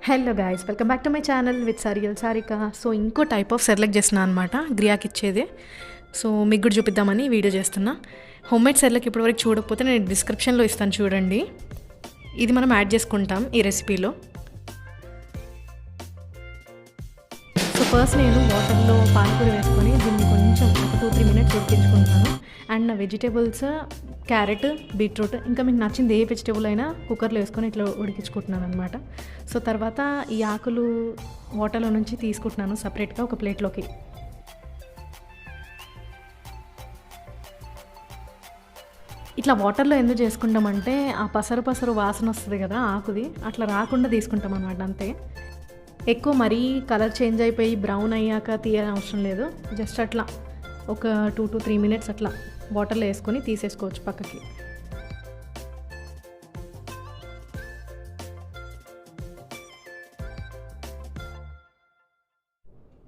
Hello guys, welcome back to my channel with surreal Sarika. So ఇంకో type of Cerelac చేస్తున్నా అనమాట, గ్రియాకి ఇచ్చేది. So మీకు కూడా చూపిద్దామని వీడియో చేస్తున్నా. హోమ్మేడ్ సెర్లెక్ ఇప్పటివరకు చూడకపోతే నేను డిస్క్రిప్షన్లో ఇస్తాను చూడండి. ఇది మనం యాడ్ చేసుకుంటాం ఈ రెసిపీలో. సో ఫస్ట్ నేను వాటర్లో పాలకూర వేసుకొని దీన్ని కొంచెం ఒక 2-3 మినిట్స్ ఉడికించుకుంటాను. అండ్ నా వెజిటేబుల్స్ క్యారెట్, బీట్రూట్, ఇంకా మీకు నచ్చింది ఏ వెజిటేబుల్ అయినా కుక్కర్లో వేసుకొని ఇట్లా ఉడికించుకుంటున్నాను అనమాట. సో తర్వాత ఈ ఆకులు వాటర్లో నుంచి తీసుకుంటున్నాను సపరేట్గా ఒక ప్లేట్లోకి. ఇట్లా వాటర్లో ఎందుకు చేసుకుంటామంటే ఆ పసరు వాసన వస్తుంది కదా ఆకుది, అట్లా రాకుండా తీసుకుంటాం అనమాట. అంతే, ఎక్కువ మరీ కలర్ చేంజ్ అయిపోయి బ్రౌన్ అయ్యాక తీయని అవసరం లేదు. జస్ట్ అట్లా ఒక 2-3 మినిట్స్ అట్లా వాటర్లో వేసుకొని తీసేసుకోవచ్చు పక్కకి.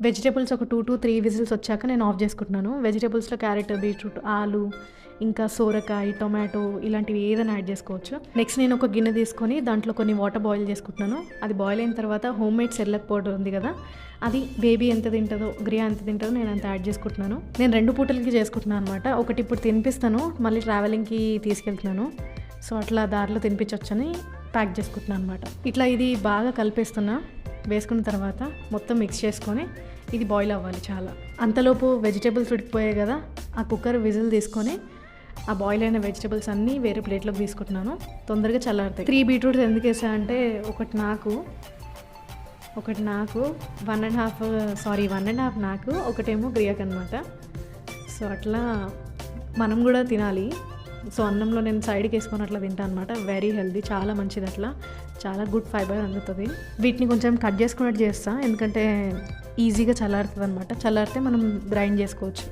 వెజిటేబుల్స్ ఒక 2-3 విజిల్స్ వచ్చాక నేను ఆఫ్ చేసుకుంటున్నాను. వెజిటేబుల్స్లో క్యారెట్, బీట్రూట్, ఆలు, ఇంకా సోరకాయ, టొమాటో ఇలాంటివి ఏదైనా యాడ్ చేసుకోవచ్చు. నెక్స్ట్ నేను ఒక గిన్నె తీసుకొని దాంట్లో కొన్ని వాటర్ బాయిల్ చేసుకుంటున్నాను. అది బాయిల్ అయిన తర్వాత హోమ్మేడ్ సెర్లెక్ పౌడర్ ఉంది కదా, అది బేబీ ఎంత తింటుందో, గ్రియా ఎంత తింటుందో నేను అంత యాడ్ చేసుకుంటున్నాను. నేను 2 పూటలకి చేసుకుంటున్నాను అనమాట. ఒకటి ఇప్పుడు తినిపిస్తాను, మళ్ళీ ట్రావెలింగ్కి తీసుకెళ్తున్నాను. సో అట్లా దారిలో తినిపించవచ్చని ప్యాక్ చేసుకుంటున్నాను అనమాట. ఇట్లా ఇది బాగా కలిపేస్తున్నా. వేసుకున్న తర్వాత మొత్తం మిక్స్ చేసుకొని ఇది బాయిల్ అవ్వాలి చాలా. అంతలోపు వెజిటేబుల్స్ ఉడికిపోయాయి కదా, ఆ కుక్కర్ విజిల్ తీసుకొని ఆ బాయిల్ అయిన వెజిటేబుల్స్ అన్నీ వేరే ప్లేట్లోకి తీసుకుంటున్నాను. తొందరగా చల్లారుతాయి. 3 బీట్రూట్స్ ఎందుకు వేసా అంటే ఒకటి నాకు 1.5 నాకు, ఒకటేమో గ్రియాక్ అనమాట. సో అట్లా మనం కూడా తినాలి. సో అన్నంలో నేను సైడ్కి వేసుకొని అట్లా తింటాను అనమాట. వెరీ హెల్దీ, చాలా మంచిది, అట్లా చాలా గుడ్ ఫైబర్ అందుతుంది. వీటిని కొంచెం కట్ చేసుకున్నట్టు చేస్తాను, ఎందుకంటే ఈజీగా చల్లారుతుంది అనమాట. చల్లారితే మనం గ్రైండ్ చేసుకోవచ్చు.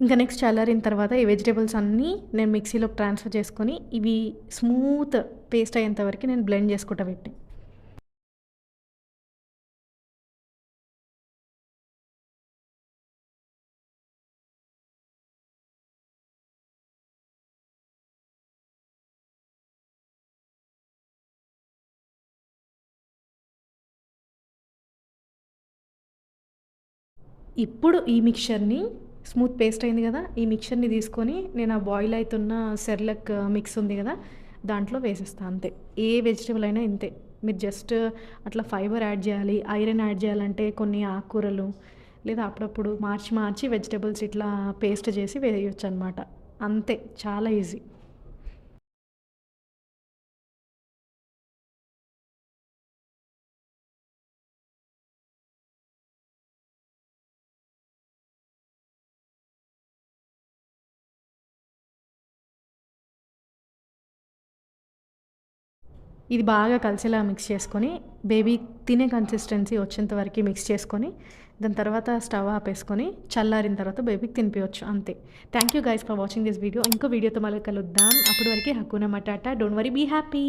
ఇంకా నెక్స్ట్ చల్లారిన తర్వాత ఈ వెజిటేబుల్స్ అన్నీ నేను మిక్సీలోకి ట్రాన్స్ఫర్ చేసుకొని ఇవి స్మూత్ పేస్ట్ అయ్యేంత వరకు నేను బ్లెండ్ చేసుకుంటా పెట్టి. ఇప్పుడు ఈ మిక్చర్ని, స్మూత్ పేస్ట్ అయింది కదా, ఈ మిక్చర్ని తీసుకొని నేను ఆ బాయిల్ అవుతున్న సెర్లక్ మిక్స్ ఉంది కదా దాంట్లో వేసేస్తాను. అంతే, ఏ వెజిటేబుల్ అయినా ఇంతే. మీరు జస్ట్ అట్లా ఫైబర్ యాడ్ చేయాలి, ఐరన్ యాడ్ చేయాలంటే కొన్ని ఆకుకూరలు లేదా అప్పుడప్పుడు మార్చి వెజిటేబుల్స్ ఇట్లా పేస్ట్ చేసి వేయచ్చు అనమాట. అంతే, చాలా ఈజీ. ఇది బాగా కలిసేలా మిక్స్ చేసుకొని బేబీ తినే కన్సిస్టెన్సీ వచ్చేంత వరకు మిక్స్ చేసుకొని దాని తర్వాత స్టవ్ ఆపేసుకొని చల్లారిన తర్వాత బేబీకి తినిపించవచ్చు. అంతే. Thank you guys for watching this video. ఇంకో వీడియోతో మళ్ళీ కలుద్దాం. అప్పటి వరకు హక్కున మటాటా. Don't worry, be happy.